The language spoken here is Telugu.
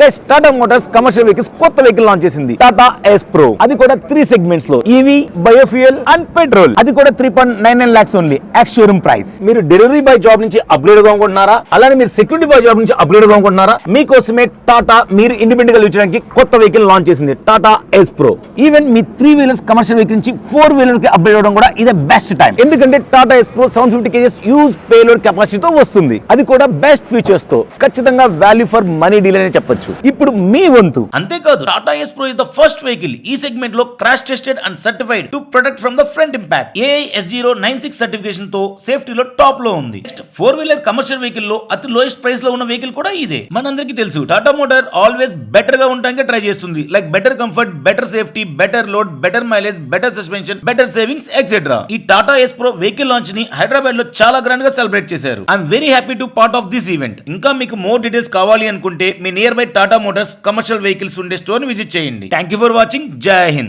Guys Tata Motors commercial vehicles కొత్త వెహికల్ లాంచ్ చేసింది టాటా ఎస్ ప్రో. అది కూడా 3 సెగ్మెంట్స్ లో ఈవీ, బయోఫ్యూయల్ అండ్ పెట్రోల్. అది కూడా 3.99 lakhs only ex showroom price. మీరు డెలివరీ బాయ్ జాబ్ నుంచి అప్గ్రేడ్ గా అనుకుంటున్నారా? అలానే మీరు సెక్యూరిటీ బాయ్ జాబ్ నుంచి అప్గ్రేడ్ గా అనుకుంటున్నారా? మీకోసమే టాటా మీరు ఇండిపెండెంట్ గా లివ్ కొత్త వెహికల్ లాంచ్ చేసింది టాటా ఎస్ ప్రో. ఈవెన్ మీ 3 వీలర్స్ కమర్షియల్ వెహికల్ నుంచి 4 వీలర్స్ కి అప్గ్రేడ్ అవడం కూడా ఇదే బెస్ట్ టైం. ఎందుకంటే Tata yes Pro 750 kgs use payload కెపాసిటీతో వస్తుంది. అది కూడా బెస్ట్ ఫీచర్స్ తో. ఖచ్చితంగా వాల్యూ ఫర్ మనీ డీల్ అని చెప్పొచ్చు. ఇప్పుడు మీ వంతు. అంతేకాదు Tata yes Pro is the first vehicle ఈ సెగ్మెంట్ లో crash tested and certified to protect from the front impact. AIS096 certification తో సేఫ్టీలో టాప్ లో ఉంది. 4 వీలర్ కమర్షియల్ వెహికల్ లో అతి లోయెస్ట్ ప్రైస్ లో ఉన్న వెహికల్ కూడా ఇదే. మనందరికీ తెలుసు టాటా మోటార్ ఆల్వేస్ బెటర్ గా ఉండడానికి ట్రై చేస్తుంది. Like better comfort, better safety, better load, better mileage, better suspension, better savings etcetera. ఈ Tata yes Pro vehicle launch ని హైదరాబాద్ లో చాలా గ్రాండ్ గా సెలబ్రేట్ చేశారు. I'm very happy to part of this event. ఇంకా మీకు మోర్ డీటెయిల్స్ కావాలి అనుకుంటే మీ nearby Tata Motors commercial vehicles ఉండే స్టోర్ విజిట్ చేయండి. Thank you for watching. జై హింద్.